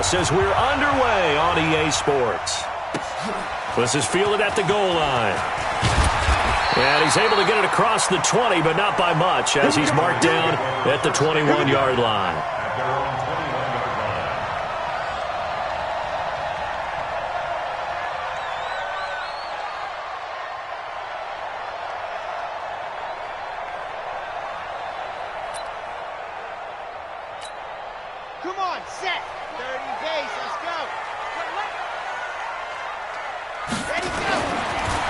Says we're underway on EA Sports. This is fielded at the goal line. And he's able to get it across the 20, but not by much, as he's marked down at the 21-yard line. Come on, set. 30 base, let's go. Ready, go.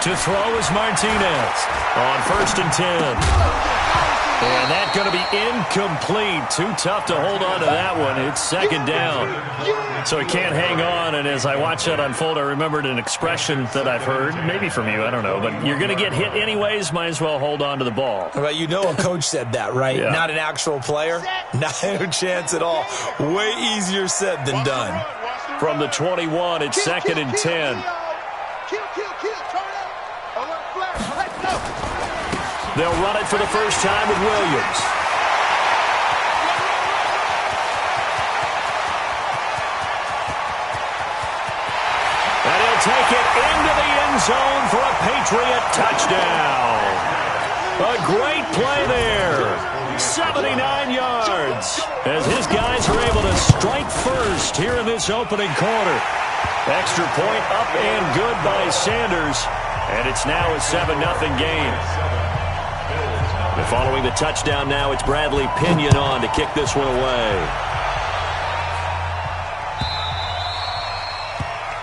To throw is Martinez on 1st and 10. And that's going to be incomplete. Too tough to hold on to that one. It's 2nd down. So he can't hang on. And as I watch that unfold, I remembered an expression that I've heard, maybe from you, I don't know. But you're going to get hit anyways, might as well hold on to the ball. Well, you know a coach said that, right? Yeah. Not an actual player. No chance at all. Way easier said than done. From the 21, it's 2nd and 10. Turn up. Alert flag, let's go. They'll run it for the first time with Williams. And he'll take it into the end zone for a Patriot touchdown. A great play there. 79 yards. As his guys are able to strike first here in this opening quarter. Extra point up and good by Sanders. And it's now a 7-0 game. Following the touchdown now, it's Bradley Pinion on to kick this one away.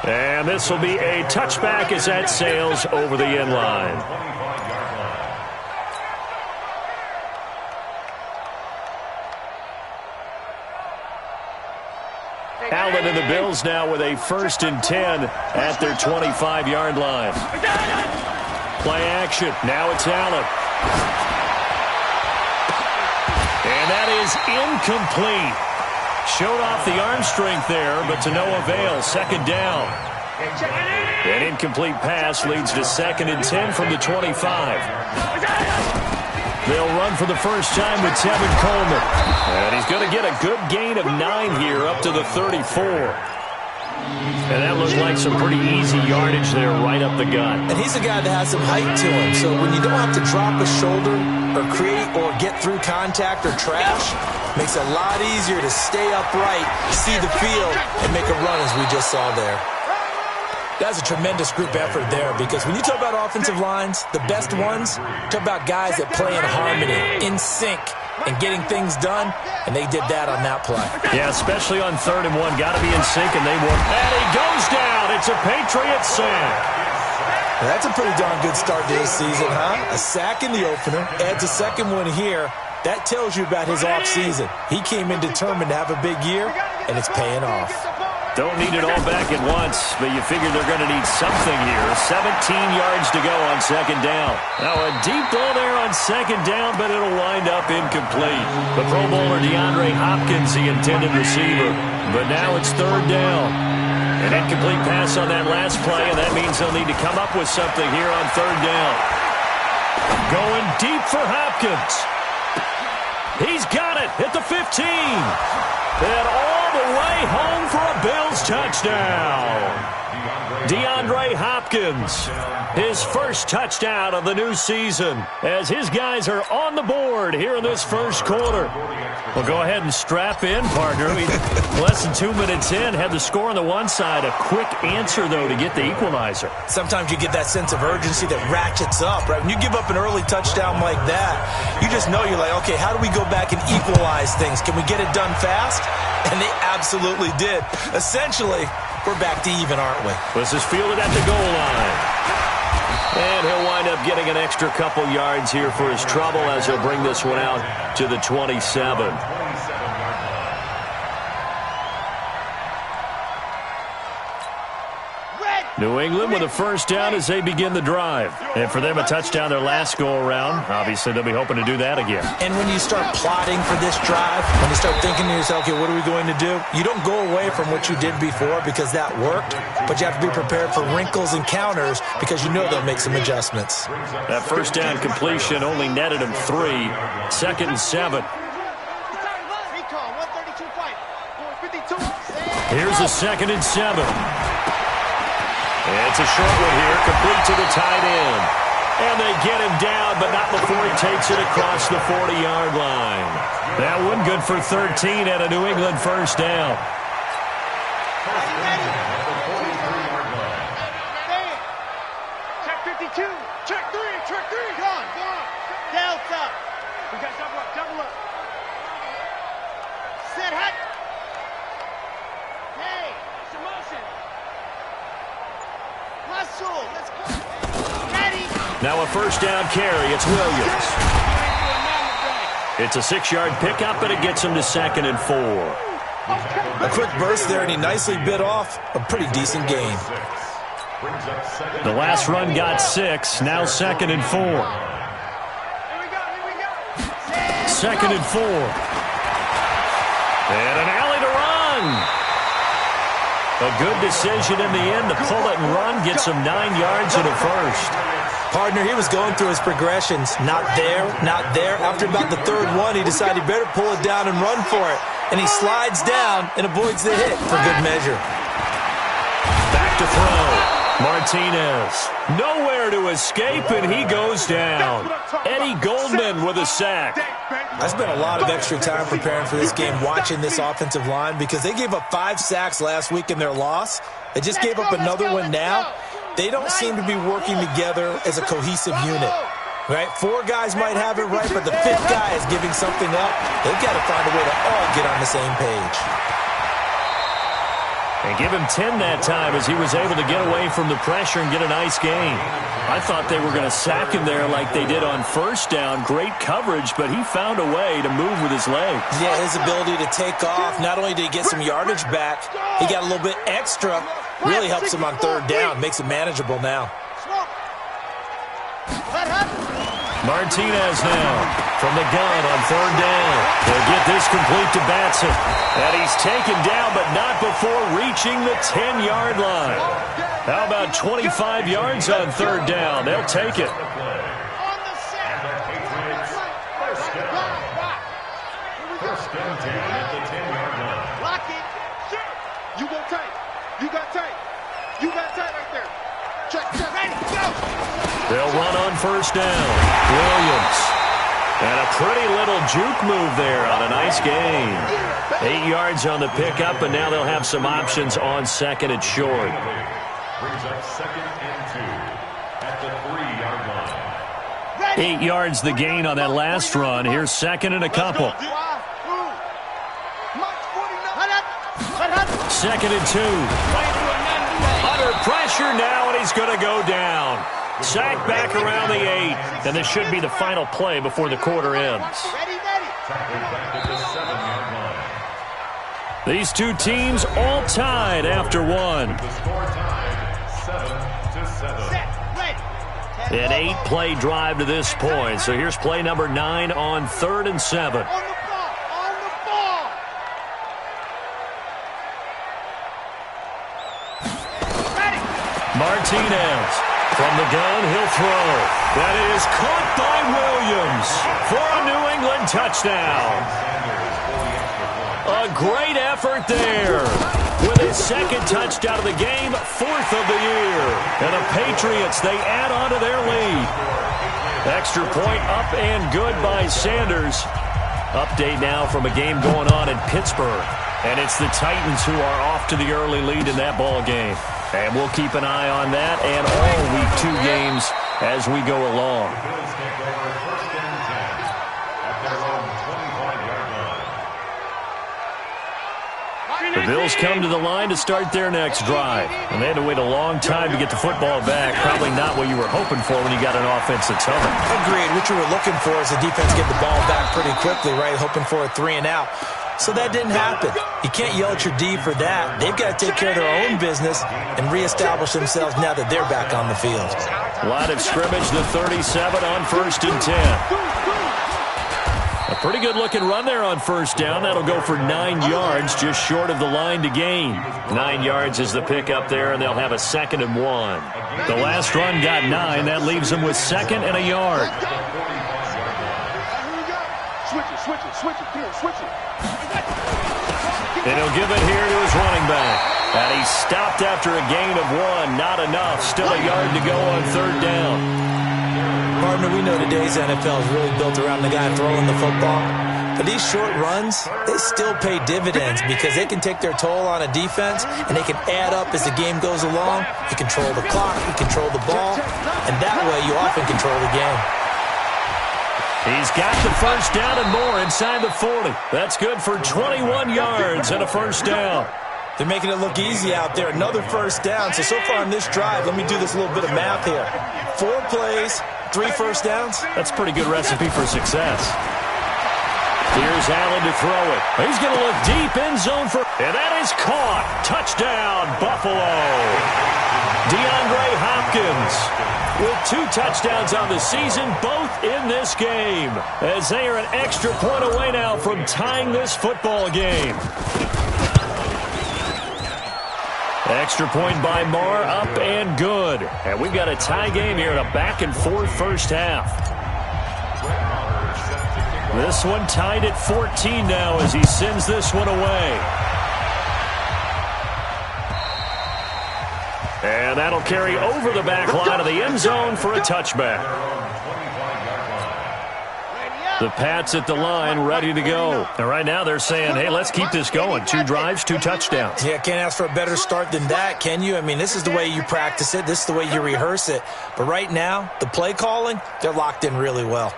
And this will be a touchback as that sails over the end line. Allen and the Bills now with a 1st and 10 at their 25-yard line. Play action. Now it's Allen. And that is incomplete. Showed off the arm strength there, but to no avail. 2nd down. An incomplete pass leads to 2nd and 10 from the 25. They'll run for the first time with Tevin Coleman. And he's going to get a good gain of 9 here up to the 34. And that looked like some pretty easy yardage there right up the gut. And he's a guy that has some height to him. So when you don't have to drop a shoulder or create or get through contact or trash, makes it a lot easier to stay upright, see the field, and make a run as we just saw there. That's a tremendous group effort there, because when you talk about offensive lines, the best ones, talk about guys that play in harmony, in sync, and getting things done, and they did that on that play. Yeah, especially on 3rd and 1. Got to be in sync, and they won. And he goes down. It's a Patriot sack. Well, that's a pretty darn good start to this season, huh? A sack in the opener, adds a 2nd one here. That tells you about his offseason. He came in determined to have a big year, and it's paying off. Don't need it all back at once, but you figure they're going to need something here. 17 yards to go on 2nd down. Now a deep ball there on 2nd down, but it'll wind up incomplete. The Pro Bowler DeAndre Hopkins, the intended receiver. But now it's 3rd down. An incomplete pass on that last play, and that means they'll need to come up with something here on 3rd down. Going deep for Hopkins. He's got it at the 15. And all the way home for a Bills touchdown. DeAndre Hopkins, his first touchdown of the new season, as his guys are on the board here in this first quarter. Well, go ahead and strap in, partner. Less than 2 minutes in, had the score on the one side. A quick answer, though, to get the equalizer. Sometimes you get that sense of urgency that ratchets up, right? When you give up an early touchdown like that, you just know you're like, okay, how do we go back and equalize things? Can we get it done fast? And they absolutely did. Essentially, we're back to even, aren't we? This is fielded at the goal line. And he'll wind up getting an extra couple yards here for his trouble as he'll bring this one out to the 27. New England with a first down as they begin the drive. And for them, a touchdown their last go-around. Obviously, they'll be hoping to do that again. And when you start plotting for this drive, when you start thinking to yourself, okay, what are we going to do? You don't go away from what you did before because that worked, but you have to be prepared for wrinkles and counters because you know they'll make some adjustments. That first down completion only netted him 3. 2nd and 7. Here's a 2nd and 7. It's a short one here, complete to the tight end. And they get him down, but not before he takes it across the 40-yard line. That one good for 13 at a New England first down. Check 52. Check 3. Check 3. Go on. Delta. We got double up. Double up. Set hut. Hey. It's a motion. Hustle. Let's go. Ready. Now a first down carry. It's Williams. It's a 6-yard pickup, and it gets him to 2nd and 4. A quick burst there, and he nicely bit off a pretty decent gain. The last run got 6. Now 2nd and 4. 2nd and 4. And an alley to run. A good decision in the end to pull it and run. Gets him 9 yards and a first. Partner, he was going through his progressions. Not there, not there. After about the 3rd one, he decided he better pull it down and run for it. And he slides down and avoids the hit for good measure. Back to throw. Martinez. Nowhere to escape, and he goes down. Eddie Goldman with a sack. I spent a lot of extra time preparing for this game, watching this offensive line, because they gave up 5 sacks last week in their loss. They just gave up another one now. They don't seem to be working together as a cohesive unit. Right? 4 guys might have it right, but the 5th guy is giving something up. They've got to find a way to all get on the same page. And give him 10 that time as he was able to get away from the pressure and get a nice gain. I thought they were going to sack him there like they did on first down. Great coverage, but he found a way to move with his legs. Yeah, his ability to take off. Not only did he get some yardage back, he got a little bit extra. Really helps him on 3rd down. Makes it manageable now. Martinez now from the gun on 3rd down. They'll get this complete to Batson. And he's taken down, but not before reaching the 10-yard line. How about 25 yards on 3rd down? They'll take it. First and 10 at the 10-yard line. Lock it. You go tight. You got tight. You got tight right there. Check. Ready. Go. They'll run on first down. Williams. And a pretty little juke move there on a nice gain. 8 yards on the pickup, and now they'll have some options on 2nd and short. Brings up 2nd and 2 at the 3-yard line. 8 yards the gain on that last run. Here's 2nd and a couple. 2nd and 2. Under pressure now, and he's going to go down. Sack back around the 8, and this should be the final play before the quarter ends. These two teams all tied after one. An 8-play drive to this point, so here's play number 9 on 3rd and 7. Martinez from the gun, he'll throw. That is caught by Williams for a New England touchdown. A great effort there. With his 2nd touchdown of the game, 4th of the year. And the Patriots, they add on to their lead. Extra point up and good by Sanders. Update now from a game going on in Pittsburgh. And it's the Titans who are off to the early lead in that ball game. And we'll keep an eye on that and all Week 2 games as we go along. The Bills come to the line to start their next drive. And they had to wait a long time to get the football back. Probably not what you were hoping for when you got an offense that's humming. Agreed. What you were looking for is the defense get the ball back pretty quickly, right? Hoping for a 3 and out. So that didn't happen. You can't yell at your D for that. They've got to take care of their own business and reestablish themselves now that they're back on the field. Line of scrimmage, the 37 on 1st and 10. A pretty good-looking run there on first down. That'll go for 9 yards, just short of the line to gain. 9 yards is the pickup there, and they'll have a 2nd and 1. The last run got 9. That leaves them with 2nd and a yard. Switch it. Come on, switch it. And he'll give it here to his running back. And he stopped after a gain of 1. Not enough. Still a yard to go on 3rd down. Partner, we know today's NFL is really built around the guy throwing the football. But these short runs, they still pay dividends because they can take their toll on a defense, and they can add up as the game goes along. You control the clock, you control the ball, and that way you often control the game. He's got the 1st down and more inside the 40. That's good for 21 yards and a 1st down. They're making it look easy out there. Another 1st down. So far on this drive, let me do this little bit of math here. 4 plays, 3 1st downs. That's a pretty good recipe for success. Here's Allen to throw it. He's going to look deep in zone for... And that is caught. Touchdown, Buffalo. DeAndre Hopkins with 2 touchdowns on the season, both in this game, as they are an extra point away now from tying this football game. Extra point by Marr, up and good. And we've got a tie game here in a back-and-forth first half. This one tied at 14 now as he sends this one away. And that'll carry over the back line of the end zone for a touchback. The Pats at the line, ready to go. And right now they're saying, hey, let's keep this going. 2 drives, 2 touchdowns. Yeah, can't ask for a better start than that, can you? I mean, this is the way you practice it. This is the way you rehearse it. But right now, the play calling, they're locked in really well.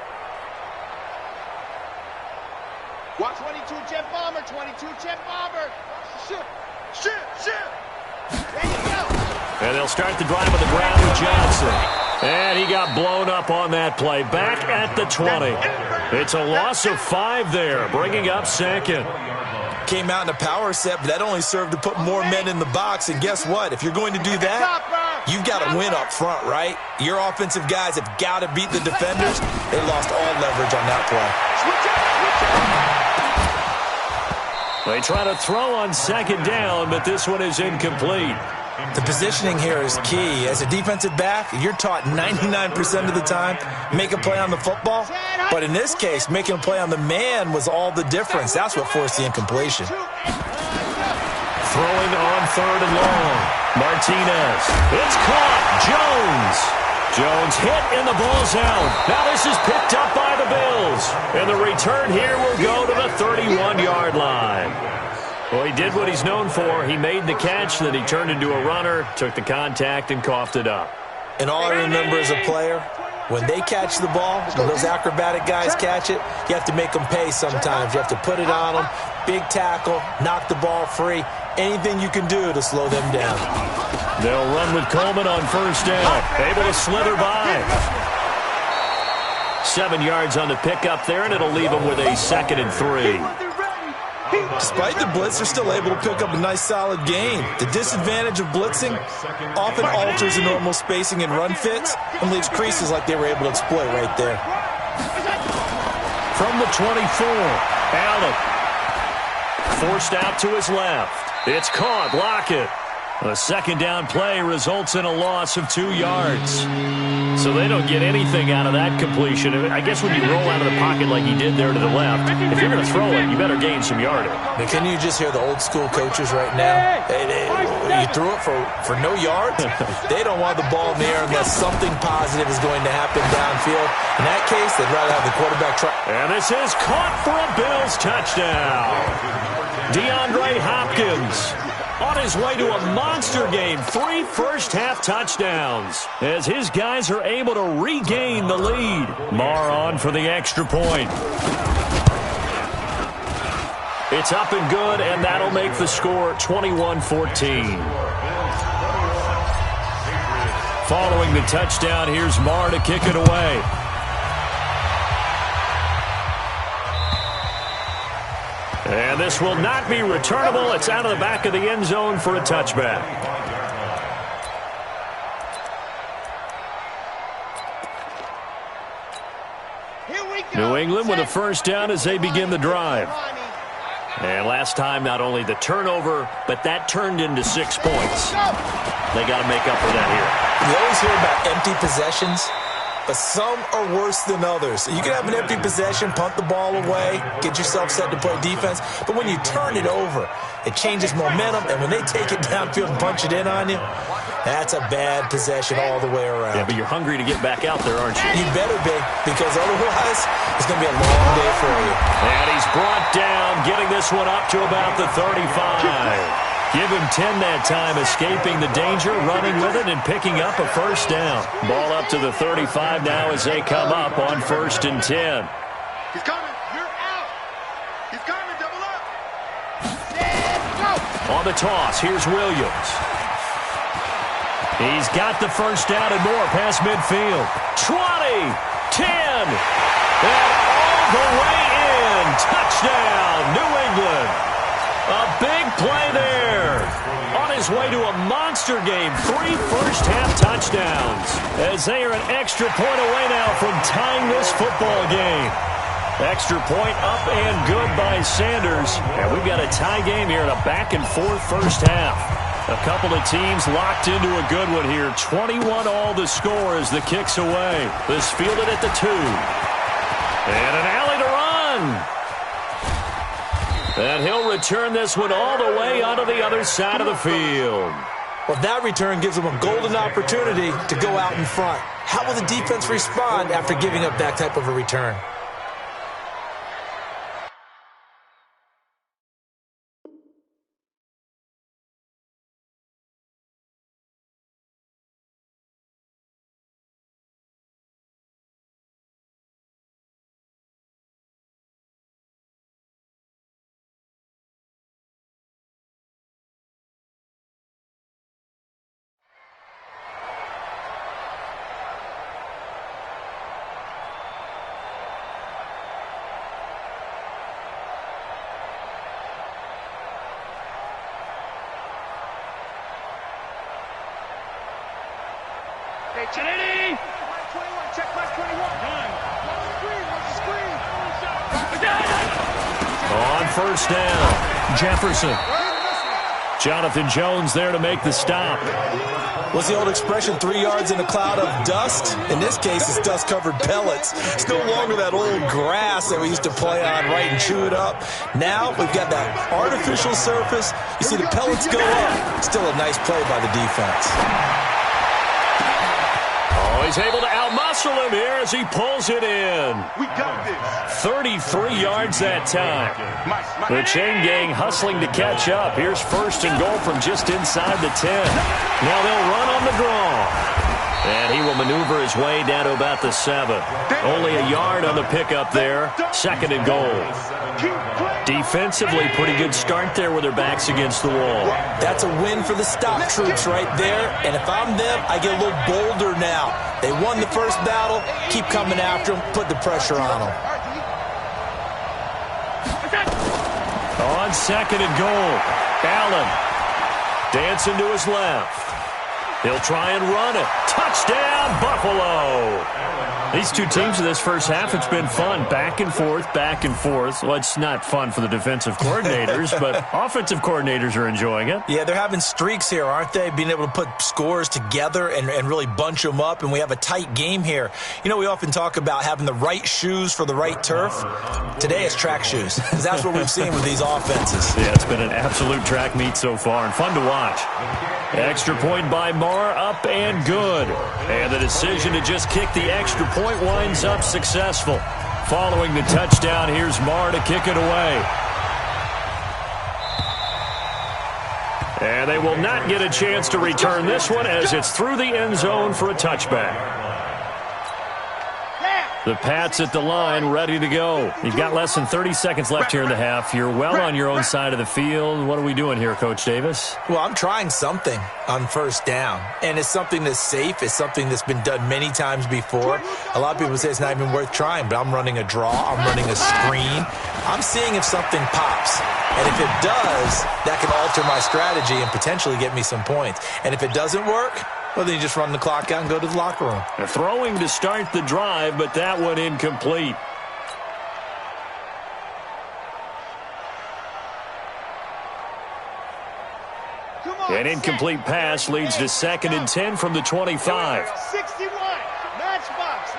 Watch 22 jet bomber, 22 jet bomber. Shoot. There you go. And they'll start the drive on the ground with Johnson. And he got blown up on that play. Back at the 20. It's a loss of 5 there, bringing up 2nd. Came out in a power set, but that only served to put more men in the box. And guess what? If you're going to do that, you've got to win up front, right? Your offensive guys have got to beat the defenders. They lost all leverage on that play. They try to throw on 2nd down, but this one is incomplete. The positioning here is key. As a defensive back, you're taught 99% of the time, make a play on the football. But in this case, making a play on the man was all the difference. That's what forced the incompletion. Throwing on 3rd and long. Martinez. It's caught. Jones hit and the ball's out. Now this is picked up by the Bills. And the return here will go to the 31-yard line. Well, he did what he's known for. He made the catch, then he turned into a runner, took the contact, and coughed it up. And all I remember as a player, when they catch the ball, when those acrobatic guys catch it, you have to make them pay sometimes. You have to put it on them, big tackle, knock the ball free, anything you can do to slow them down. They'll run with Coleman on 1st down, able to slither by. 7 yards on the pickup there, and it'll leave them with a 2nd and 3. Despite the blitz, they're still able to pick up a nice, solid gain. The disadvantage of blitzing often alters the normal spacing and run fits and leaves creases like they were able to exploit right there. From the 24, Allen. Forced out to his left. It's caught. Lockett. A 2nd down play results in a loss of 2 yards. So they don't get anything out of that completion. I guess when you roll out of the pocket like he did there to the left, if you're going to throw it, you better gain some yardage. Now, can you just hear the old school coaches right now? You threw it for no yards? They don't want the ball in the air unless something positive is going to happen downfield. In that case, they'd rather have the quarterback try. And this is caught for a Bills touchdown. DeAndre Hopkins on his way to a monster game. 3 first-half touchdowns as his guys are able to regain the lead. Marr on for the extra point. It's up and good, and that'll make the score 21-14. Following the touchdown, here's Marr to kick it away. And this will not be returnable. It's out of the back of the end zone for a touchback. New England with a 1st down as they begin the drive. And last time, not only the turnover, but that turned into 6 points. They got to make up for that here. You always hear about empty possessions. but some are worse than others. You can have an empty possession, punt the ball away, get yourself set to play defense, but when you turn it over, it changes momentum, and when they take it downfield and punch it in on you, that's a bad possession all the way around. Yeah, but you're hungry to get back out there, aren't you? You better be, because otherwise it's going to be a long day for you. And he's brought down, getting this one up to about the 35. Give him 10 that time, escaping the danger, running with it, and picking up a first down. Ball up to the 35 now as they come up on 1st and 10. He's coming. You're out. He's coming. Double up. And go. On the toss, here's Williams. He's got the first down and more past midfield. 20, 10, and all the way in. Touchdown, New England. A big play there. On his way to a monster game, 3 first-half touchdowns. As they are an extra point away now from tying this football game. Extra point up and good by Sanders. And we've got a tie game here in a back-and-forth first half. A couple of teams locked into a good one here. 21 all the score as the kick's away. This fielded at the 2. And an alley to run. And he'll return this one all the way onto the other side of the field. Well, that return gives them a golden opportunity to go out in front. How will the defense respond after giving up that type of a return? Hey, Chinity! Mark 21, check Mark 21. On first down, Jefferson. Jonathan Jones there to make the stop. What's the old expression, 3 yards in a cloud of dust? In this case, it's dust-covered pellets. It's no longer that old grass that we used to play on, right, and chew it up. Now we've got that artificial surface. You see the pellets go up. Still a nice play by the defense. Oh, he's able to outmuscle him here as he pulls it in. We got this. 33 yards that time. The chain gang hustling to catch up. Here's 1st and goal from just inside the 10. Now they'll run on the draw. And he will maneuver his way down to about the 7. Only a yard on the pickup there. 2nd and goal. Defensively, pretty good start there with their backs against the wall. That's a win for the stop troops right there. And if I'm them, I get a little bolder now. They won the first battle. Keep coming after them. Put the pressure on them. On 2nd and goal, Allen dancing to his left. He'll try and run it. Touchdown, Buffalo. These two teams in this first half, it's been fun. Back and forth, back and forth. Well, it's not fun for the defensive coordinators, but offensive coordinators are enjoying it. Yeah, they're having streaks here, aren't they? Being able to put scores together and really bunch them up, and we have a tight game here. You know, we often talk about having the right shoes for the right turf. Today it's track shoes. That's what we've seen with these offenses. Yeah, it's been an absolute track meet so far and fun to watch. Extra point by Marr, up and good. And the decision to just kick the extra point winds up successful. Following the touchdown, here's Marr to kick it away. And they will not get a chance to return this one as it's through the end zone for a touchback. The Pats at the line, ready to go. You've got less than 30 seconds left here in the half. You're well on your own side of the field. What are we doing here, Coach Davis? Well, I'm trying something on first down, and it's something that's safe. It's something that's been done many times before. A lot of people say it's not even worth trying, but I'm running a draw. I'm running a screen. I'm seeing if something pops. And if it does, that can alter my strategy and potentially get me some points. And if it doesn't work, well, then you just run the clock out and go to the locker room. They're throwing to start the drive, but that one incomplete. An incomplete pass leads to 2nd and 10 from the 25. 61. Matchbox.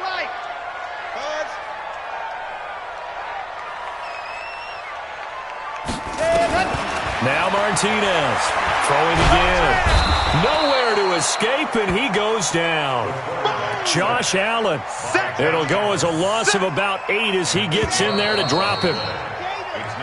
Now Martinez throwing again. Nowhere to escape, and he goes down. Josh Allen. It'll go as a loss of about 8 as he gets in there to drop him.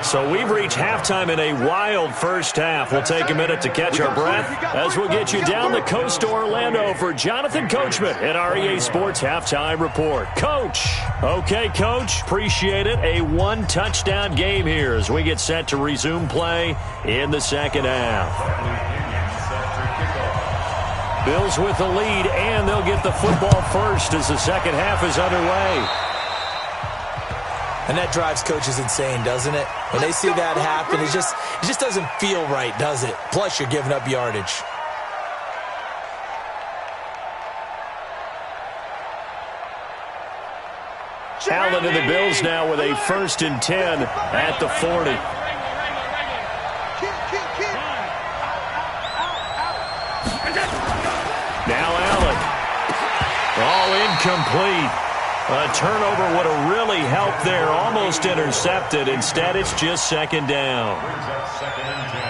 So we've reached halftime in a wild first half. We'll take a minute to catch our breath as we'll get you down the coast to Orlando for Jonathan Coachman at our EA Sports Halftime Report. Coach. Okay, Coach. Appreciate it. A one-touchdown game here as we get set to resume play in the second half. Bills with the lead, and they'll get the football first as the second half is underway. And that drives coaches insane, doesn't it? When they see that happen, it just doesn't feel right, does it? Plus, you're giving up yardage. Allen and the Bills now with a 1st and 10 at the 40. Now Allen. All incomplete. A turnover would have really helped there. Almost intercepted. Instead, it's just 2nd down.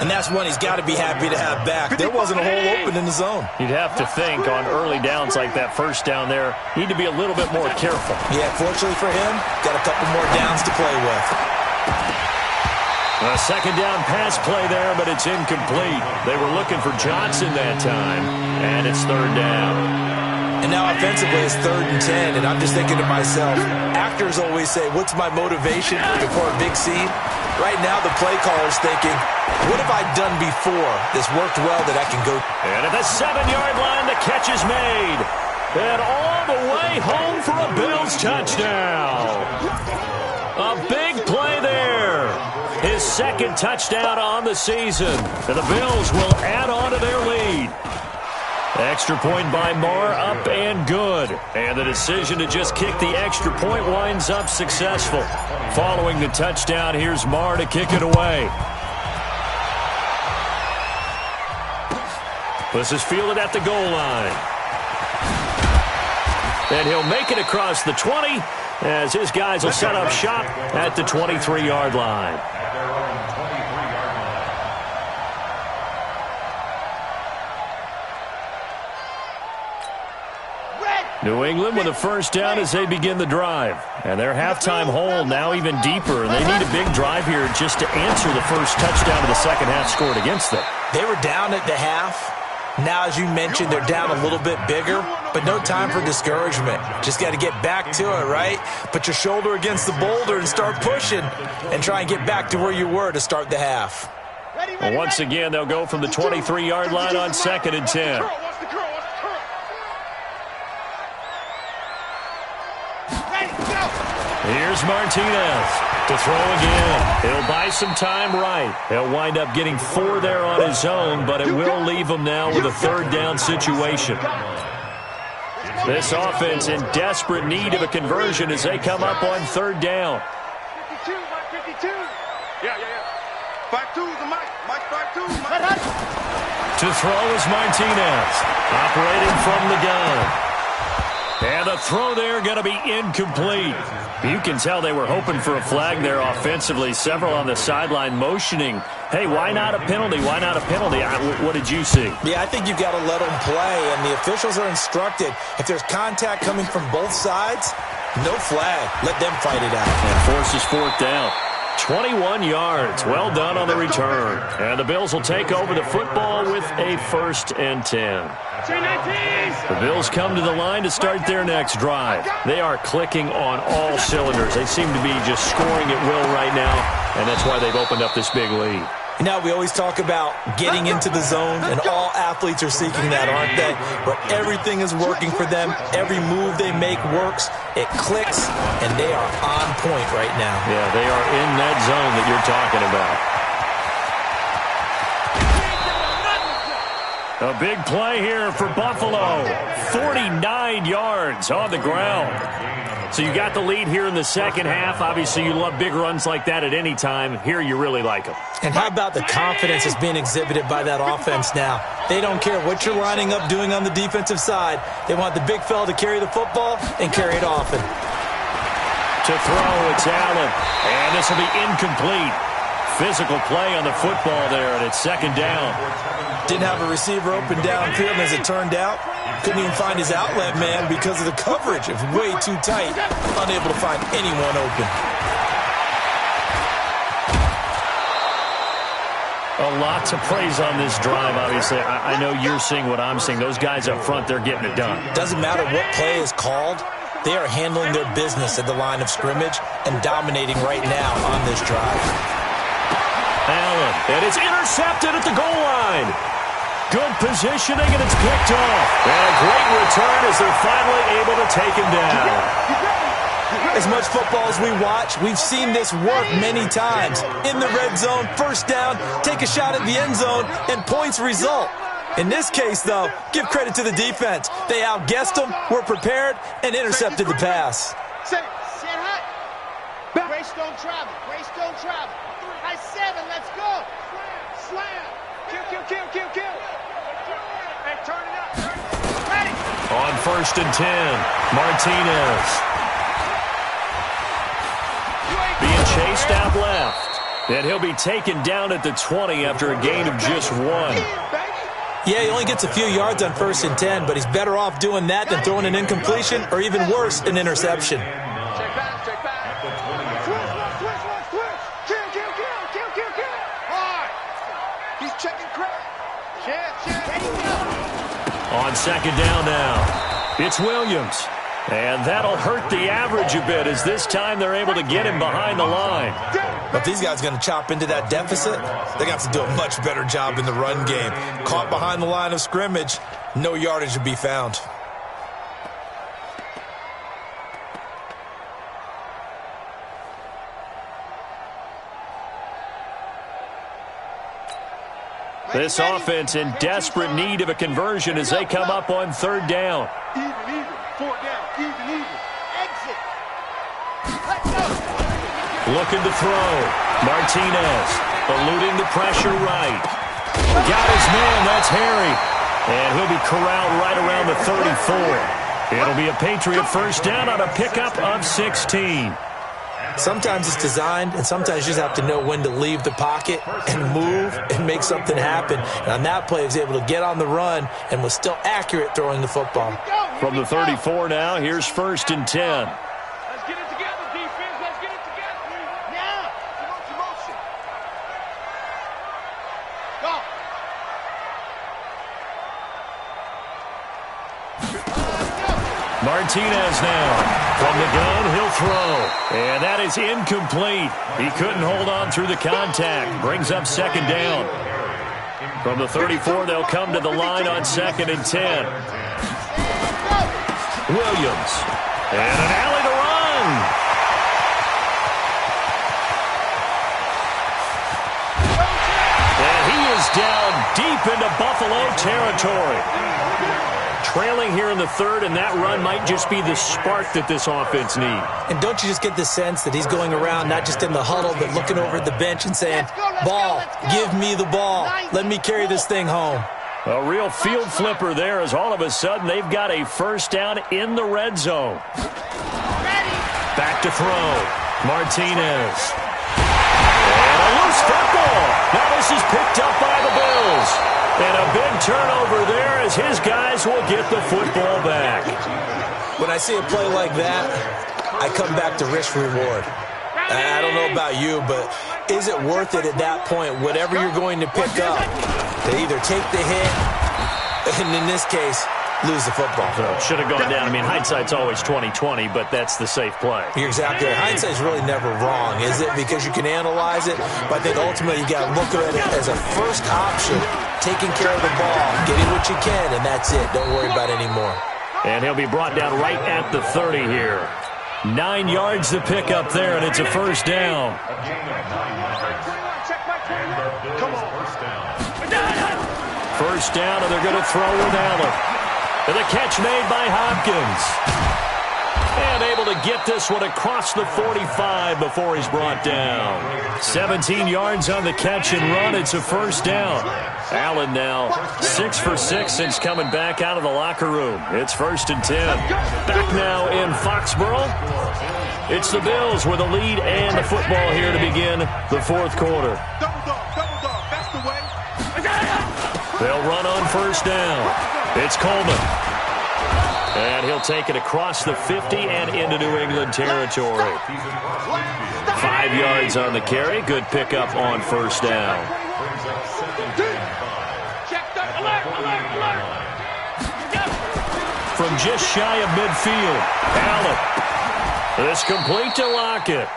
And that's one he's got to be happy to have back. There wasn't a hole open in the zone. You'd have to think on early downs like that 1st down there, need to be a little bit more careful. Yeah, fortunately for him, got a couple more downs to play with. A 2nd down pass play there, but it's incomplete. They were looking for Johnson that time, and it's 3rd down. And now offensively it's 3rd and 10, and I'm just thinking to myself, actors always say, what's my motivation before a big scene? Right now the play caller's thinking, what have I done before? This worked well that I can go. And at the 7-yard line, the catch is made. And all the way home for a Bills touchdown. A big play there. His 2nd touchdown on the season. And the Bills will add on to their lead. Extra point by Marr, up and good. And the decision to just kick the extra point winds up successful. Following the touchdown, here's Marr to kick it away. This is fielded at the goal line. And he'll make it across the 20 as his guys will set up shop at the 23-yard line. New England with a 1st down as they begin the drive. And their halftime hole now even deeper. And they need a big drive here just to answer the first touchdown of the second half scored against them. They were down at the half. Now, as you mentioned, they're down a little bit bigger, but no time for discouragement. Just got to get back to it, right? Put your shoulder against the boulder and start pushing and try and get back to where you were to start the half. Well, once again, they'll go from the 23-yard line on 2nd and 10. Here's Martinez to throw again. He'll buy some time right. He'll wind up getting 4 there on his own, but it will leave him now with a 3rd down situation. This offense in desperate need of a conversion as they come up on 3rd down. 52, Mike 52. Yeah. 5-2 is the Mike 5-2. To throw is Martinez, operating from the gun. And the throw there going to be incomplete. You can tell they were hoping for a flag there offensively. Several on the sideline motioning, hey, why not a penalty? Why not a penalty? What did you see? Yeah, I think you've got to let them play, and the officials are instructed. If there's contact coming from both sides, no flag. Let them fight it out. And forces 4th down. 21 yards. Well done on the return. And the Bills will take over the football with a 1st and 10. The Bills come to the line to start their next drive. They are clicking on all cylinders. They seem to be just scoring at will right now, and that's why they've opened up this big lead. You know, we always talk about getting into the zone, and all athletes are seeking that, aren't they? Where everything is working for them, every move they make works, it clicks, and they are on point right now. Yeah, they are in that zone that you're talking about. A big play here for Buffalo. 49 yards on the ground. So you got the lead here in the second half. Obviously, you love big runs like that at any time. Here, you really like them. And how about the confidence that's being exhibited by that offense now? They don't care what you're lining up doing on the defensive side. They want the big fella to carry the football and carry it often. To throw, it's Allen. And this will be incomplete. physical play on the football there, and it's second down. Didn't have a receiver open downfield, and as it turned out, couldn't even find his outlet man because of the coverage. It was way too tight, unable to find anyone open. A lot to praise on this drive, obviously. I know you're seeing what I'm seeing. Those guys up front, they're getting it done. Doesn't matter what play is called. They are handling their business at the line of scrimmage and dominating right now on this drive. Allen, and it's intercepted at the goal line. Good positioning, and it's picked off. And a great return as they're finally able to take him down. As much football as we watch, we've seen this work many times. In the red zone, first down, take a shot at the end zone, and points result. In this case, though, give credit to the defense. They outguessed them, were prepared, and intercepted the pass. Sit high. Grace don't travel. Grace don't travel. High 7, let's go. Slam. Kill. Hey, turn it up. Ready. On 1st and 10, Martinez. Being chased out left. And he'll be taken down at the 20 after a gain of just 1. Yeah, he only gets a few yards on 1st and 10, but he's better off doing that than throwing an incompletion or even worse, an interception. Check back. Kill. Hard. He's checking crack. On 2nd down now, it's Williams. And that'll hurt the average a bit as this time they're able to get him behind the line. But these guys are going to chop into that deficit. They're going to have to do a much better job in the run game. Caught behind the line of scrimmage, no yardage to be found. This offense in desperate need of a conversion as they come up on 3rd down. Even. 4th down. Even. Exit. Let's go. Looking to throw. Martinez eluding the pressure right. Got his man. That's Harry. And he'll be corralled right around the 34. It'll be a Patriot first down on a pickup of 16. Sometimes it's designed, and sometimes you just have to know when to leave the pocket and move and make something happen. And on that play, he was able to get on the run and was still accurate throwing the football. From the 34 now, here's 1st and 10. Let's get it together, defense. Let's get it together. Now. Motion. Go. Martinez now. From the gun, he'll throw. And that is incomplete. He couldn't hold on through the contact. Brings up 2nd down. From the 34, they'll come to the line on 2nd and 10. Williams. And an alley to run. And he is down deep into Buffalo territory. Trailing here in the 3rd, and that run might just be the spark that this offense needs. And don't you just get the sense that he's going around not just in the huddle, but looking over at the bench and saying, ball, give me the ball. Let me carry this thing home. A real field flipper there as all of a sudden they've got a first down in the red zone. Back to throw. Martinez. And a loose football. Now this is picked up by the Bills. And a big turnover there as his guys will get the football back. When I see a play like that, I come back to risk reward. I don't know about you, but is it worth it at that point, whatever you're going to pick up, to either take the hit, and in this case, lose the football? So should have gone down. I mean, hindsight's always 20/20, but that's the safe play. You're exactly right. Hindsight's really never wrong, is it? Because you can analyze it, but I think ultimately you got to look at it as a first option, taking care of the ball, getting what you can, and that's it. Don't worry about it anymore. And he'll be brought down right at the 30 here. 9 yards to pick up there, and it's a first down. First down, and they're going to throw with Allen. And the catch made by Hopkins. And able to get this one across the 45 before he's brought down. 17 yards on the catch and run. It's a first down. Allen now 6 for 6 since coming back out of the locker room. It's 1st and 10. Back now in Foxborough. It's the Bills with a lead and the football here to begin the fourth quarter. Double dog, that's the way. They'll run on first down. It's Coleman. And he'll take it across the 50 and into New England territory. 5 yards on the carry. Good pickup on first down. From just shy of midfield, Allen. It's complete to Lockett.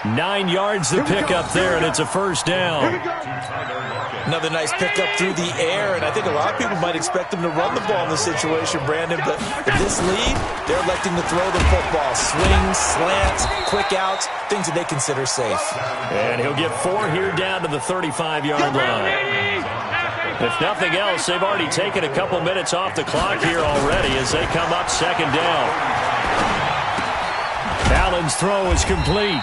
9 yards to pick up there, and it's a first down. Another nice pickup through the air, and I think a lot of people might expect them to run the ball in this situation, Brandon, but in this lead, they're electing to throw the football. Swings, slants, quick outs, things that they consider safe. And he'll get 4 here down to the 35-yard line. If nothing else, they've already taken a couple minutes off the clock here already as they come up second down. Allen's throw is complete.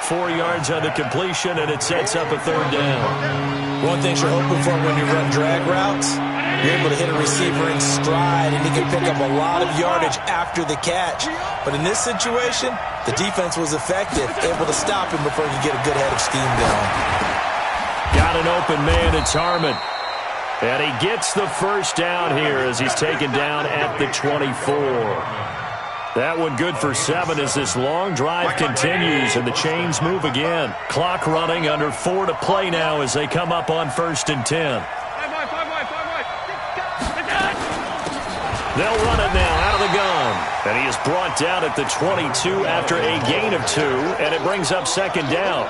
4 yards on the completion, and it sets up a third down. One thing you're hoping for when you run drag routes, you're able to hit a receiver in stride, and he can pick up a lot of yardage after the catch. But in this situation, the defense was effective, able to stop him before he could get a good head of steam going. Got an open man, it's Harmon. And he gets the first down here as he's taken down at the 24. That one good for 7 as this long drive continues and the chains move again. Clock running, under 4 to play now as they come up on 1st and 10. They'll run it now out of the gun. And he is brought down at the 22 after a gain of 2, and it brings up second down.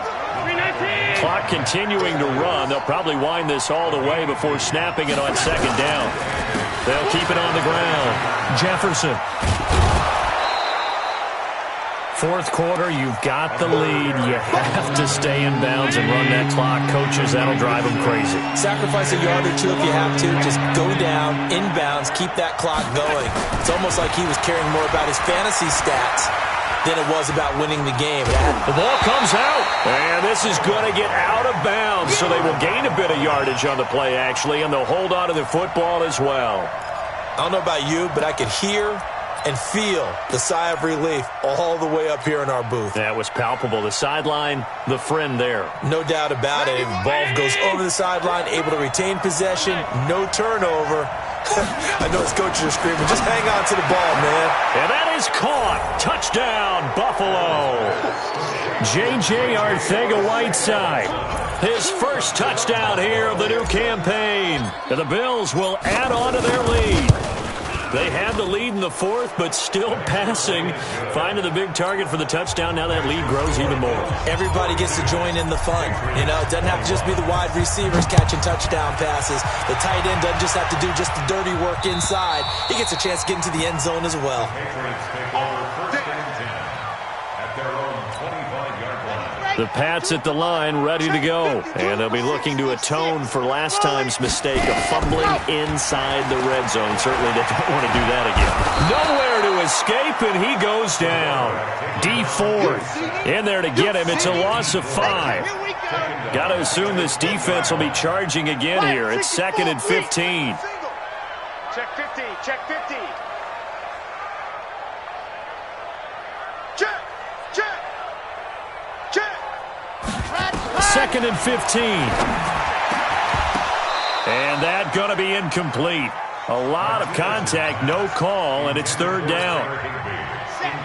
Clock continuing to run. They'll probably wind this all the way before snapping it on second down. They'll keep it on the ground. Jefferson. Fourth quarter, you've got the lead. You have to stay in bounds and run that clock. Coaches, that'll drive them crazy. Sacrifice a yard or 2 if you have to. Just go down, in bounds, keep that clock going. It's almost like he was caring more about his fantasy stats than it was about winning the game. The ball comes out, and this is going to get out of bounds, so they will gain a bit of yardage on the play, actually, and they'll hold on to the football as well. I don't know about you, but I could hear and feel the sigh of relief all the way up here in our booth. That was palpable. The sideline, the friend there. No doubt about it. Ball goes over the sideline, able to retain possession, no turnover. I know his coaches are screaming, just hang on to the ball, man. And that is caught. Touchdown, Buffalo. J.J. Arcega-Whiteside. His first touchdown here of the new campaign. And the Bills will add on to their lead. They have the lead in the fourth, but still passing. Finding the big target for the touchdown. Now that lead grows even more. Everybody gets to join in the fun. You know, it doesn't have to just be the wide receivers catching touchdown passes. The tight end doesn't just have to do just the dirty work inside. He gets a chance to get into the end zone as well. The Pats at the line, ready to go. And they'll be looking to atone for last time's mistake of fumbling inside the red zone. Certainly they don't want to do that again. Nowhere to escape, and he goes down. D Ford in there to get him. It's a loss of 5. Got to assume this defense will be charging again here. It's 2nd and 15. Check 50, check 50. 2nd and 15. And that going to be incomplete. A lot of contact, no call, and it's 3rd down.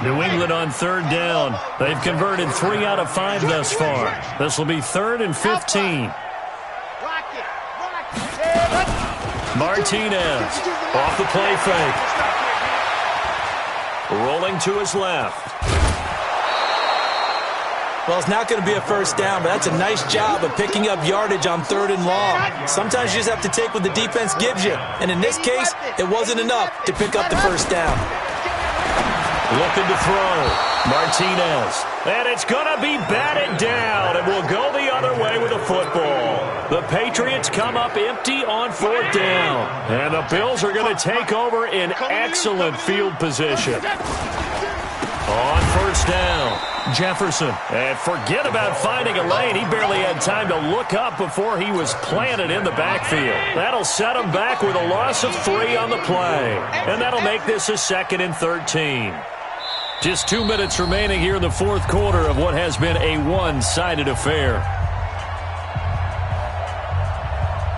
New England on 3rd down. They've converted 3 out of 5 thus far. This will be 3rd and 15. Martinez off the play fake. Rolling to his left. Well, it's not going to be a first down, but that's a nice job of picking up yardage on 3rd and long. Sometimes you just have to take what the defense gives you. And in this case, it wasn't enough to pick up the first down. Looking to throw. Martinez. And it's going to be batted down, and we'll go the other way with the football. The Patriots come up empty on 4th down. And the Bills are going to take over in excellent field position. On 1st down, Jefferson. And forget about finding a lane. He barely had time to look up before he was planted in the backfield. That'll set him back with a loss of 3 on the play. And that'll make this a 2nd and 13. Just 2 minutes remaining here in the fourth quarter of what has been a one-sided affair.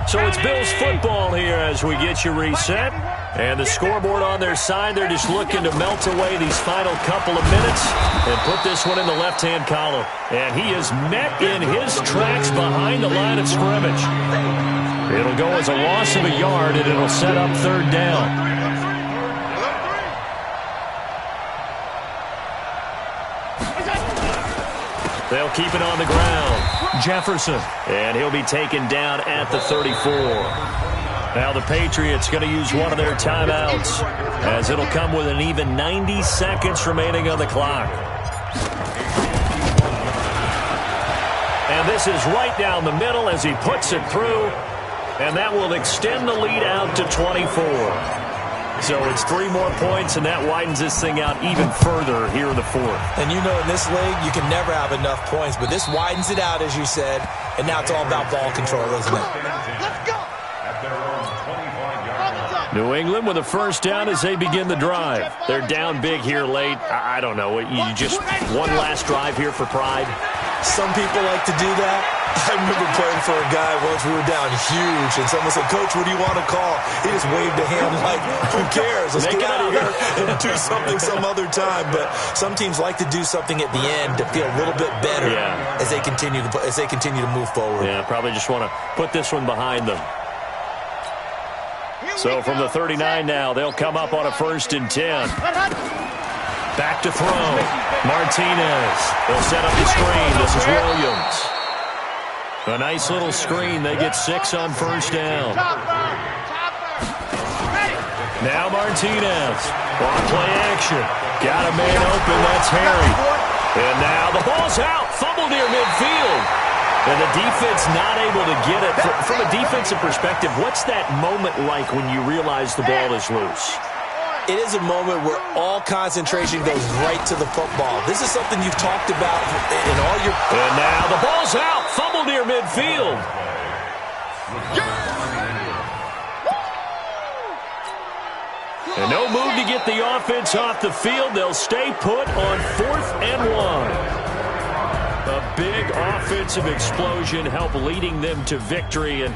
So it's Bills football here as we get you reset. And the scoreboard on their side, they're just looking to melt away these final couple of minutes and put this one in the left-hand column. And he is met in his tracks behind the line of scrimmage. It'll go as a loss of a yard, and it'll set up third down. They'll keep it on the ground. Jefferson. And he'll be taken down at the 34. Now the Patriots going to use one of their timeouts as it'll come with an even 90 seconds remaining on the clock. And this is right down the middle as he puts it through. And that will extend the lead out to 24. So it's 3 more points, and that widens this thing out even further here in the fourth. And you know, in this league, you can never have enough points, but this widens it out, as you said, and now it's all about ball control, isn't it? Let's go. New England with a first down as they begin the drive. They're down big here late. I don't know. You just one last drive here for pride? Some people like to do that. I remember playing for a guy once. We were down huge, and someone said, "Coach, what do you want to call?" He just waved a hand like, "Who cares? Let's get out of here and do something some other time." But some teams like to do something at the end to feel a little bit better as they continue to move forward. Yeah, probably just want to put this one behind them. So from the 39 now, they'll come up on a 1st and 10. Back to throw. Martinez. They'll set up the screen. This is Williams. A nice little screen. They get 6 on 1st down. Now Martinez. On play action. Got a man open. That's Harry. And now the ball's out. Fumble near midfield. And the defense not able to get it. From a defensive perspective, what's that moment like when you realize the ball is loose? It is a moment where all concentration goes right to the football. This is something you've talked about in all your... And now the ball's out. Fumble near midfield. And no move to get the offense off the field. They'll stay put on 4th and 1. A big offensive explosion helped leading them to victory. And